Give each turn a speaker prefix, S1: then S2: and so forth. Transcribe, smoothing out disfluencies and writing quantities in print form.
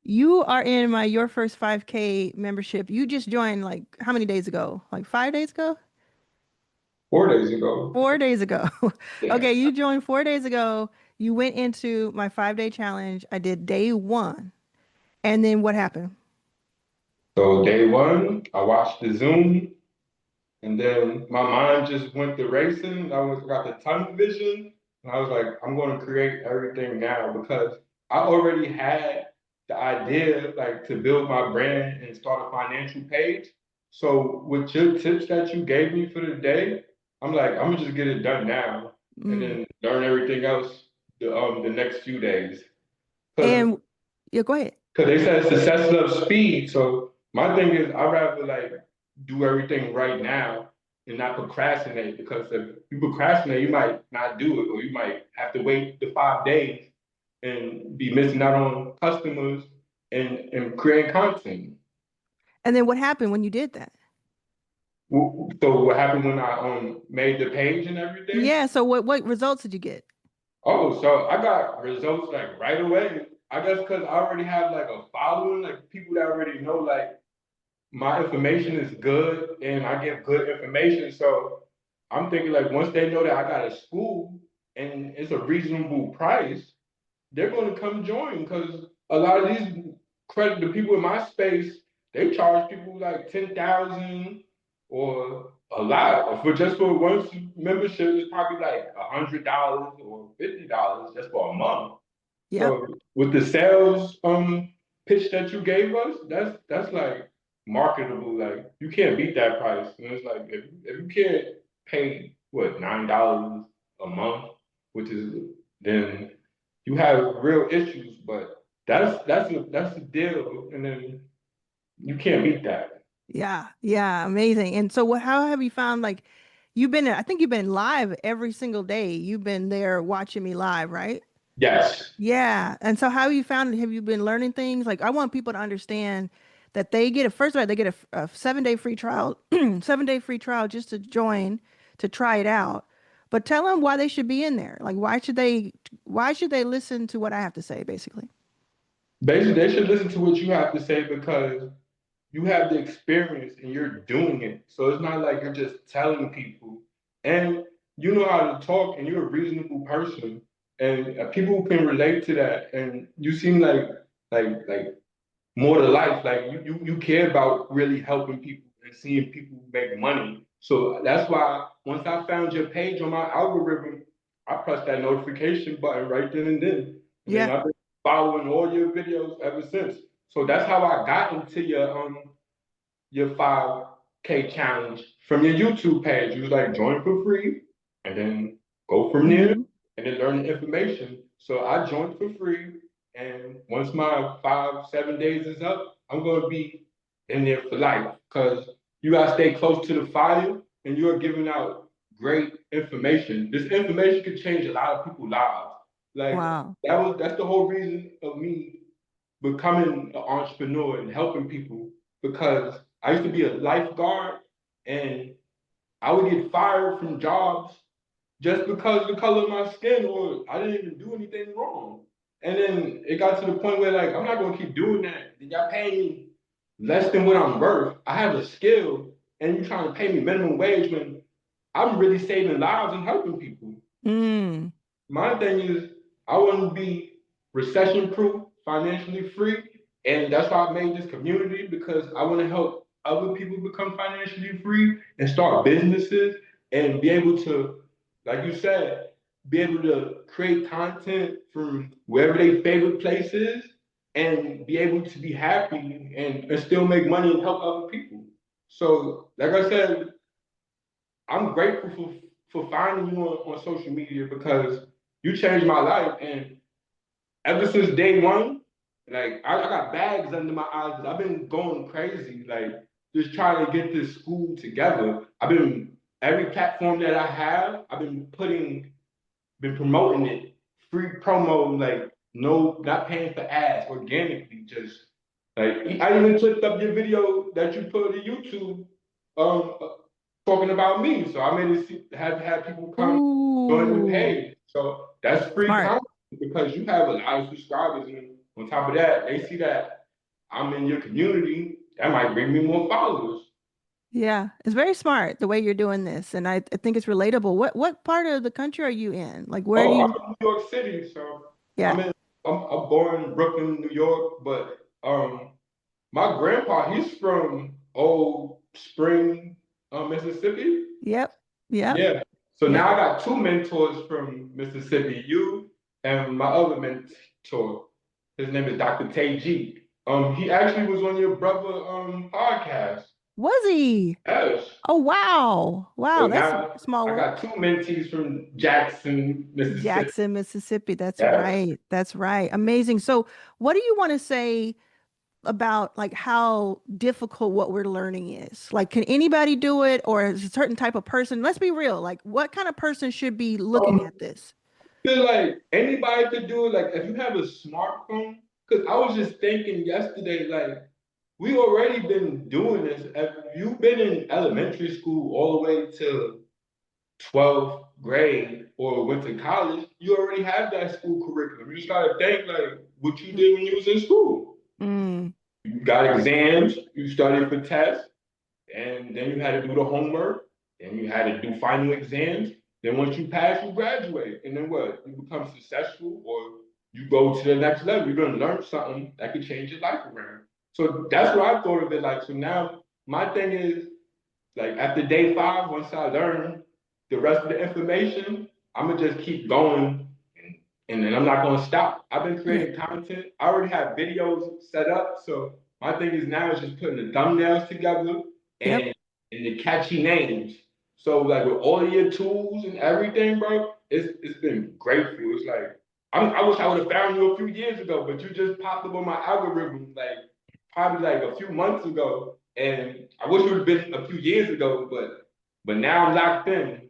S1: You are in my Your First 5K membership. You just joined like how many days ago? Like 5 days ago?
S2: 4 days ago.
S1: 4 days ago.
S2: Yeah.
S1: Okay, you joined 4 days ago. You went into my 5 day challenge. I did day one. And then what happened?
S2: So day one, I watched the Zoom, and then my mind just went to racing. I was got the tunnel vision, and I was like, I'm going to create everything now because I already had the idea like to build my brand and start a financial page. So with your tips that you gave me for the day, I'm like, I'm gonna just get it done now, and
S1: Mm.
S2: then learn everything else the next few days. Because
S1: And yeah, go ahead.
S2: they said success loves speed. So my thing is, I'd rather like do everything right now and not procrastinate because if you procrastinate, you might not do it, or you might have to wait the 5 days and be missing out on customers and creating content.
S1: And then what happened when you did that?
S2: So what happened when I made the page and everything?
S1: Yeah, so what results did you get?
S2: Oh, so I got results like right away. I guess because I already have like a following, like people that already know like my information is good and I give good information. So I'm thinking like once they know that I got a school and it's a reasonable price, they're going to come join because a lot of these credit the people in my space, they charge people like 10,000 or a lot for just for one membership. It's probably like $100 or $50 just for a month.
S1: Yep.
S2: So with the sales pitch that you gave us, that's like marketable. Like you can't beat that price. And it's like if you can't pay what $9 a month, which is then you have real issues. But that's a deal, and then you can't beat that.
S1: Yeah, yeah, amazing. And so how have you found like I think you've been live every single day. You've been there watching me live, right?
S2: Yes.
S1: Yeah. And so how have you found it? Have you been learning things? Like I want people to understand that they get first of all, they get a 7 day free trial, 7 day free trial just to join, to try it out. But tell them why they should be in there. Like why should they listen to what I have to say, basically?
S2: Basically, they should listen to what you have to say because you have the experience and you're doing it. So it's not like you're just telling people. And you know how to talk and you're a reasonable person. And people can relate to that. And you seem like more to life. Like you care about really helping people and seeing people make money. So that's why once I found your page on my algorithm, I pressed that notification button right then and then. And then
S1: Yeah.
S2: I've been following all your videos ever since. So that's how I got into your 5K challenge from your YouTube page. You was like join for free and then go from there
S1: Hmm.
S2: and then learn the information. So I joined for free. And once my 7 days is up, I'm going to be in there for life because you got to stay close to the fire and you're giving out great information. This information could change a lot of people's lives. Like
S1: Wow.
S2: that's the whole reason of me becoming an entrepreneur and helping people because I used to be a lifeguard and I would get fired from jobs just because of the color of my skin or I didn't even do anything wrong. And then it got to the point where like I'm not gonna keep doing that. Y'all pay me less than what I'm worth. I have a skill and you're trying to pay me minimum wage when I'm really saving lives and helping people.
S1: Mm.
S2: My thing is, I want to be recession proof, financially free. And that's why I made this community because I want to help other people become financially free and start businesses and be able to, like you said, be able to create content from wherever their favorite place is and be able to be happy and still make money and help other people. So, like I said, I'm grateful for finding you on social media because you changed my life. And ever since day one, like I got bags under my eyes because I've been going crazy, like just trying to get this school together. I've been every platform that I have, I've been promoting it, free promo, like no, not paying for ads, organically, just like I even clicked up your video that you put on YouTube, um, talking about me. So I made it have people come join the
S1: Ooh,
S2: page. So that's free
S1: smart.
S2: content because you have a lot of subscribers and On top of that, they see that I'm in your community, that might bring me more followers.
S1: Yeah, it's very smart the way you're doing this, and I think it's relatable. What part of the country are you in? Like, where do
S2: Oh, I'm
S1: you?
S2: from New York City, so I'm
S1: Yeah.
S2: in. I'm born in Brooklyn, New York, but my grandpa he's from Old Spring, Mississippi.
S1: Yep. Yep.
S2: Yeah. So
S1: Yep.
S2: now I got two mentors from Mississippi, you and my other mentor. His name is Dr. Tay G. He actually was on your brother podcast.
S1: Was he?
S2: Yes.
S1: Oh, wow.
S2: So
S1: Wow, that's a
S2: now
S1: small
S2: I
S1: world.
S2: got two mentees from Jackson, Mississippi.
S1: Jackson, Mississippi. That's
S2: Yes.
S1: right. That's right. Amazing. So, what do you want to say about like how difficult what we're learning is? Like, can anybody do it, or is a certain type of person? Let's be real. Like, what kind of person should be looking
S2: Um,
S1: at this?
S2: feel like anybody could do it. Like if you have a smartphone, because I was just thinking yesterday, like we already been doing this. If you've been in elementary school all the way to 12th grade or went to college, you already have that school curriculum. You just gotta think like what you did when you was in school.
S1: Mm,
S2: You got exams, you studied for tests, and then you had to do the homework, then you had to do final exams. Then once you pass, you graduate. And then what? You become successful or you go to the next level. You're gonna learn something that could change your life around. So that's what I thought of it like. So now my thing is like after day 5, once I learn the rest of the information, I'm gonna just keep going and then I'm not gonna stop. I've been
S1: yeah.
S2: creating content. I already have videos set up. So my thing is now is just putting the thumbnails together
S1: Yep.
S2: and the catchy names. So like with all of your tools and everything, bro, it's been great for you. It's like I wish I would have found you a few years ago, but you just popped up on my algorithm like probably like a few months ago. And I wish it would have been a few years ago, but now I'm locked in.